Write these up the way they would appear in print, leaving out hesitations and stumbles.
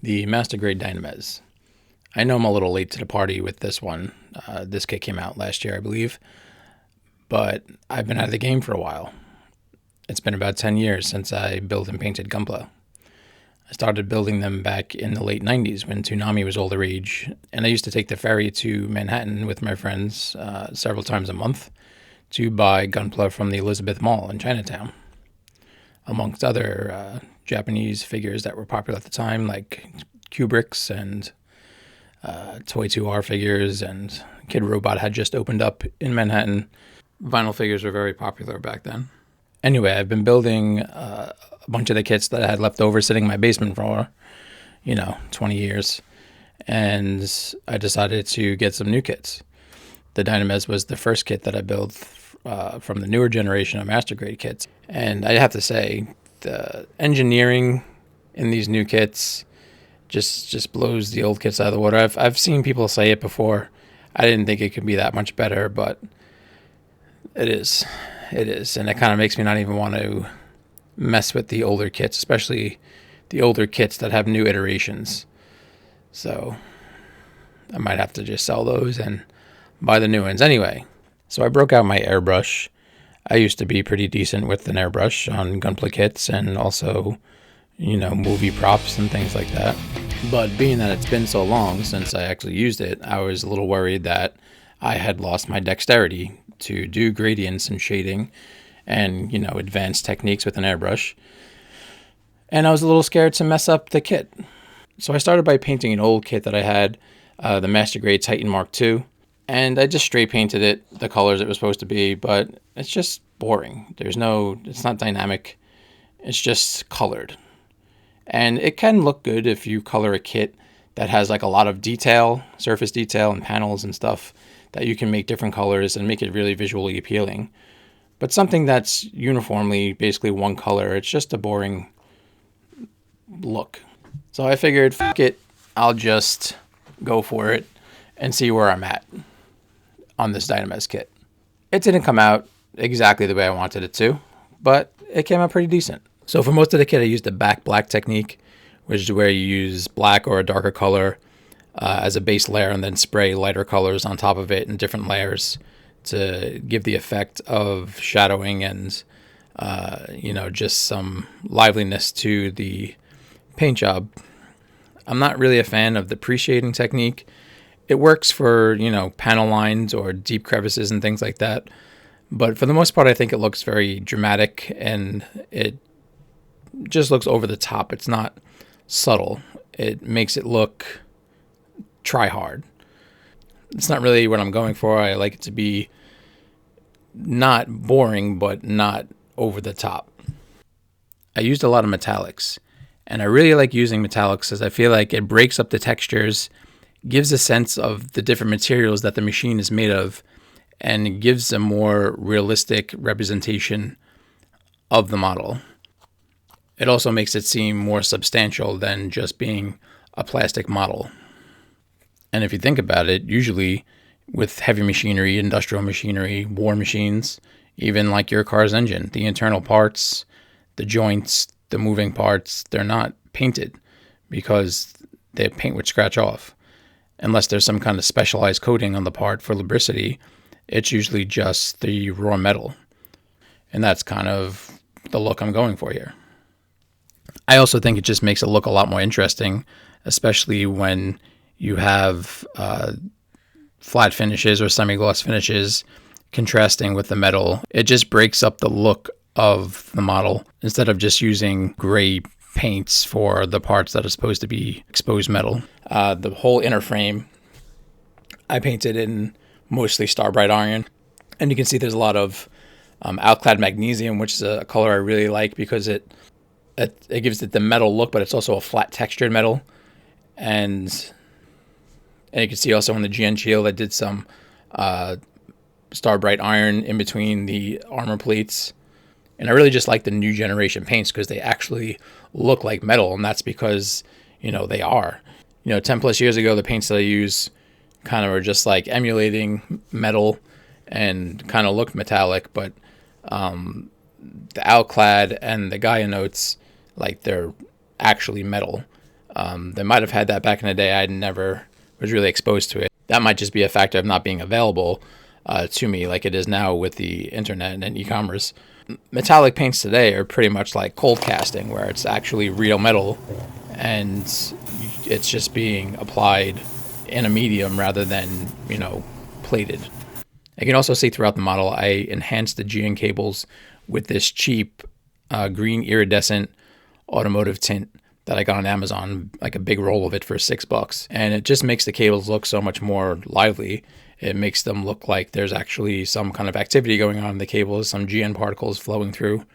the mastergrade Dynames. I know I'm a little late to the party with this one. This kit came out last year, I believe, but I've been out of the game for a while. It's been about 10 years since I built and painted Gunpla. I started building them back in the late 90s when Toonami was all the rage, and I used to take the ferry to Manhattan with my friends several times a month to buy Gunpla from the Elizabeth Mall in Chinatown, amongst other Japanese figures that were popular at the time, like Kubricks and Toy 2R figures, and Kid Robot had just opened up in Manhattan. Vinyl figures were very popular back then. Anyway, I've been building a bunch of the kits that I had left over sitting in my basement for, 20 years. And I decided to get some new kits. The Dynames was the first kit that I built from the newer generation of master grade kits. And I have to say, the engineering in these new kits just blows the old kits out of the water. I've seen people say it before. I didn't think it could be that much better, but it is. It is, and it kind of makes me not even want to mess with the older kits, especially the older kits that have new iterations. So I might have to just sell those and buy the new ones anyway. So I broke out my airbrush. I used to be pretty decent with an airbrush on Gunpla kits and also, movie props and things like that. But being that it's been so long since I actually used it, I was a little worried that I had lost my dexterity to do gradients and shading and, advanced techniques with an airbrush. And I was a little scared to mess up the kit. So I started by painting an old kit that I had, the Master Grade Titan Mark II. And I just straight painted it, the colors it was supposed to be, but it's just boring. It's not dynamic. It's just colored. And it can look good if you color a kit that has like a lot of detail, surface detail and panels and stuff that you can make different colors and make it really visually appealing. But something that's uniformly basically one color, it's just a boring look. So I figured, fuck it, I'll just go for it and see where I'm at on this Dynames kit. It didn't come out exactly the way I wanted it to, but it came out pretty decent. So for most of the kit, I used the back black technique, which is where you use black or a darker color as a base layer and then spray lighter colors on top of it in different layers to give the effect of shadowing and, just some liveliness to the paint job. I'm not really a fan of the pre-shading technique. It works for, panel lines or deep crevices and things like that. But for the most part, I think it looks very dramatic and it just looks over the top. It's not subtle. It makes it look try hard. It's not really what I'm going for. I like it to be not boring, but not over the top. I used a lot of metallics, and I really like using metallics as I feel like it breaks up the textures, gives a sense of the different materials that the machine is made of, and gives a more realistic representation of the model. It also makes it seem more substantial than just being a plastic model. And if you think about it, usually with heavy machinery, industrial machinery, war machines, even like your car's engine, the internal parts, the joints, the moving parts, they're not painted because the paint would scratch off. Unless there's some kind of specialized coating on the part for lubricity, it's usually just the raw metal. And that's kind of the look I'm going for here. I also think it just makes it look a lot more interesting, especially when you have flat finishes or semi-gloss finishes contrasting with the metal. It just breaks up the look of the model instead of just using gray paints for the parts that are supposed to be exposed metal. The whole inner frame, I painted in mostly Starbright Iron. And you can see there's a lot of Alclad magnesium, which is a color I really like because it gives it the metal look, but it's also a flat textured metal. And you can see also on the GN Shield, I did some Starbright Iron in between the armor plates. And I really just like the new generation paints because they actually look like metal. And that's because, they are. 10 plus years ago, the paints that I use kind of are just like emulating metal and kind of look metallic. But the Alclad and the Gaia Notes, like they're actually metal. They might have had that back in the day. I never was really exposed to it. That might just be a factor of not being available to me like it is now with the internet and e-commerce. Metallic paints today are pretty much like cold casting, where it's actually real metal and it's just being applied in a medium rather than, plated. You can also see throughout the model, I enhanced the GN cables with this cheap green iridescent automotive tint that I got on Amazon, like a big roll of it for $6. And it just makes the cables look so much more lively. It makes them look like there's actually some kind of activity going on in the cables, some GN particles flowing through.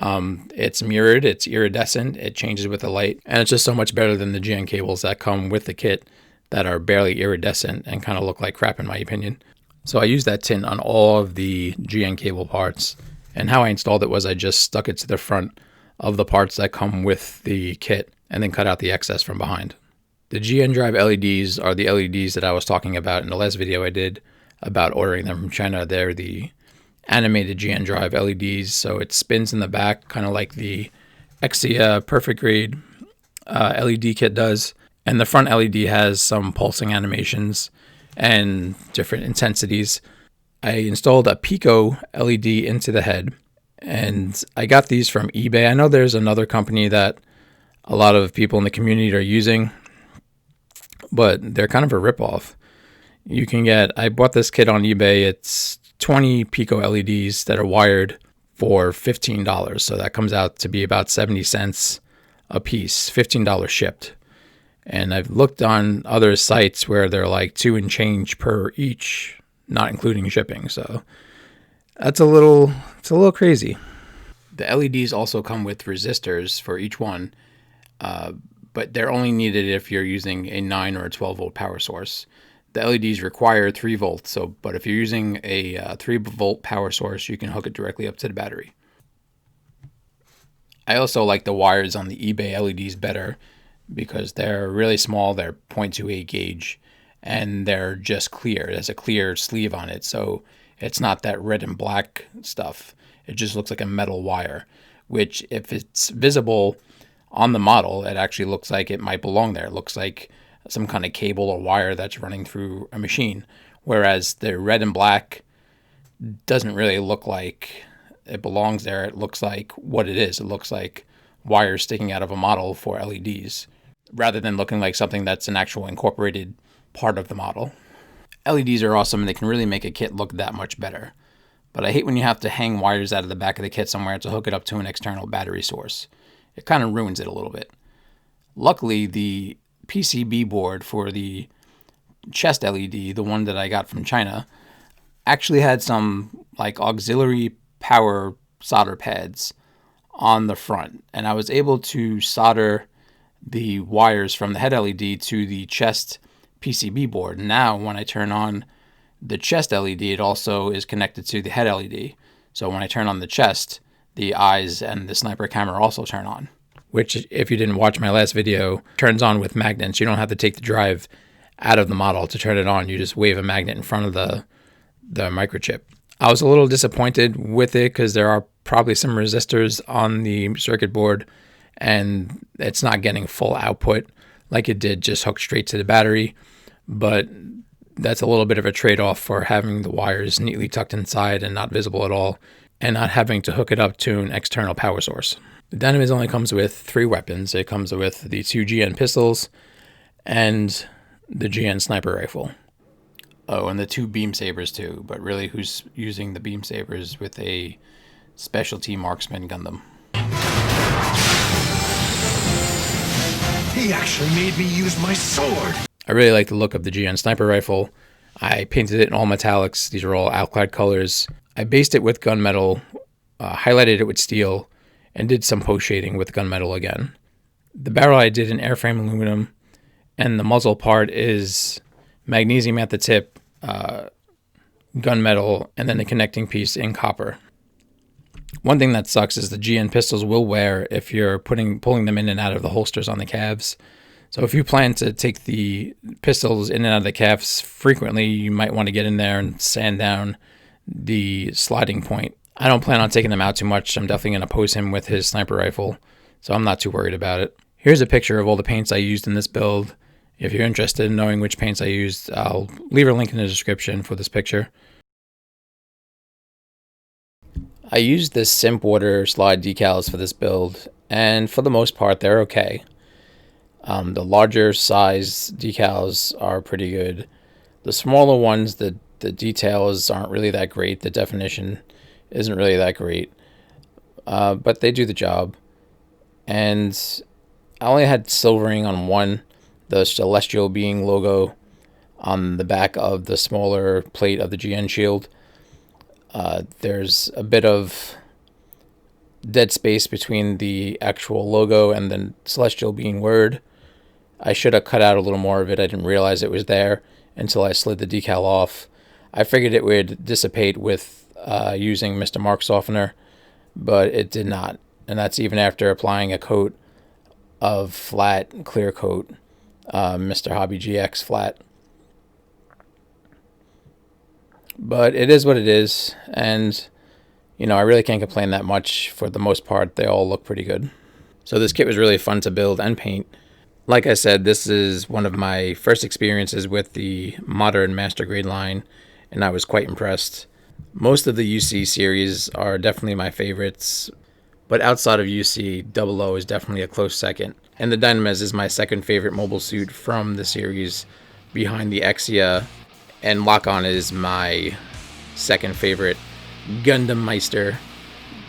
It's mirrored, it's iridescent, it changes with the light, and it's just so much better than the GN cables that come with the kit that are barely iridescent and kind of look like crap in my opinion. So I used that tint on all of the GN cable parts, and how I installed it was I just stuck it to the front of the parts that come with the kit and then cut out the excess from behind. The GN drive LEDs are the LEDs that I was talking about in the last video I did about ordering them from China. They're the animated GN drive LEDs, so it spins in the back, kind of like the Exia Perfect Grade LED kit does. And the front LED has some pulsing animations and different intensities. I installed a Pico LED into the head, and I got these from eBay. I know there's another company that a lot of people in the community are using, but they're kind of a ripoff. I bought this kit on eBay. It's 20 Pico LEDs that are wired for $15. So that comes out to be about 70 cents a piece, $15 shipped. And I've looked on other sites where they're like $2 and change per each, not including shipping. So it's a little crazy. The LEDs also come with resistors for each one, but they're only needed if you're using a 9 or a 12 volt power source. The LEDs require 3 volts, but if you're using a 3 volt power source, you can hook it directly up to the battery. I also like the wires on the eBay LEDs better because they're really small. They're 0.28 gauge and they're just clear. There's a clear sleeve on it, so it's not that red and black stuff. It just looks like a metal wire, which if it's visible on the model, it actually looks like it might belong there. It looks like some kind of cable or wire that's running through a machine, whereas the red and black doesn't really look like it belongs there. It looks like what it is. It looks like wires sticking out of a model for LEDs, rather than looking like something that's an actual incorporated part of the model. LEDs are awesome and they can really make a kit look that much better, but I hate when you have to hang wires out of the back of the kit somewhere to hook it up to an external battery source. It kind of ruins it a little bit. Luckily, the PCB board for the chest LED, the one that I got from China, actually had some like auxiliary power solder pads on the front, and I was able to solder the wires from the head LED to the chest PCB board. Now when I turn on the chest LED, it also is connected to the head LED, so when I turn on the chest, the eyes and the sniper camera also turn on, which, if you didn't watch my last video, turns on with magnets. You don't have to take the drive out of the model to turn it on. You just wave a magnet in front of the microchip. I was a little disappointed with it because there are probably some resistors on the circuit board and it's not getting full output like it did just hooked straight to the battery. But that's a little bit of a trade-off for having the wires neatly tucked inside and not visible at all, and not having to hook it up to an external power source. The Dynames only comes with 3 weapons. It comes with the 2 GN pistols and the GN sniper rifle. Oh, and the 2 beam sabers too, but really who's using the beam sabers with a specialty marksman Gundam? He actually made me use my sword! I really like the look of the GN sniper rifle. I painted it in all metallics. These are all Alclad colors. I based it with gunmetal, highlighted it with steel, and did some post shading with gunmetal again. The barrel I did in airframe aluminum, and the muzzle part is magnesium at the tip, gunmetal, and then the connecting piece in copper. One thing that sucks is the GN pistols will wear if you're pulling them in and out of the holsters on the calves. So if you plan to take the pistols in and out of the calves frequently, you might want to get in there and sand down the sliding point. I don't plan on taking them out too much. I'm definitely going to pose him with his sniper rifle, so I'm not too worried about it. Here's a picture of all the paints I used in this build. If you're interested in knowing which paints I used, I'll leave a link in the description for this picture. I used this Simp Water slide decals for this build, and for the most part they're okay. The larger size decals are pretty good. The smaller ones, the details aren't really that great. The definition isn't really that great, but they do the job. And I only had silvering on one, the Celestial Being logo on the back of the smaller plate of the GN shield. There's a bit of dead space between the actual logo and the Celestial Being word. I should have cut out a little more of it. I didn't realize it was there until I slid the decal off. I figured it would dissipate with using Mr. Mark softener, but it did not. And that's even after applying a coat of flat clear coat, Mr. Hobby GX flat. But it is what it is, and you know, I really can't complain that much. For the most part, they all look pretty good. So this kit was really fun to build and paint. Like I said, this is one of my first experiences with the modern master grade line, and I was quite impressed. Most of the UC series are definitely my favorites, but outside of UC, 00 is definitely a close second. And the Dynames is my second favorite mobile suit from the series, behind the Exia, and Lock-On is my second favorite Gundam Meister,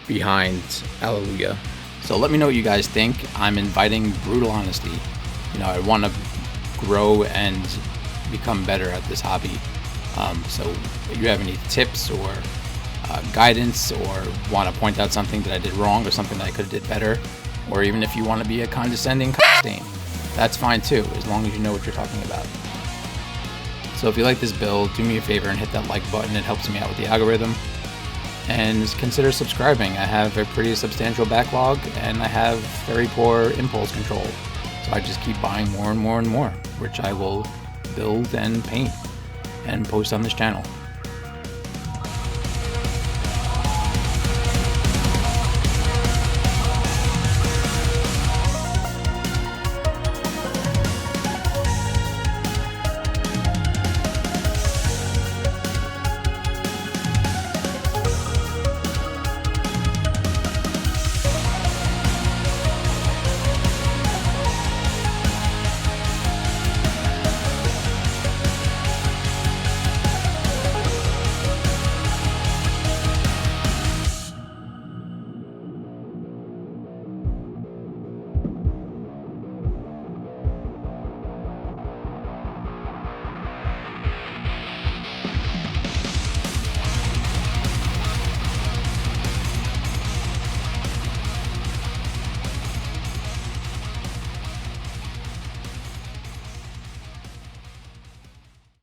behind Alleluia. So let me know what you guys think. I'm inviting brutal honesty. You know, I want to grow and become better at this hobby. So if you have any tips or guidance, or want to point out something that I did wrong or something that I could have did better, or even if you want to be a condescending stain, that's fine too, as long as you know what you're talking about. So if you like this build, do me a favor and hit that like button. It helps me out with the algorithm. And consider subscribing. I have a pretty substantial backlog, and I have very poor impulse control. So I just keep buying more and more and more, which I will build and paint and post on this channel.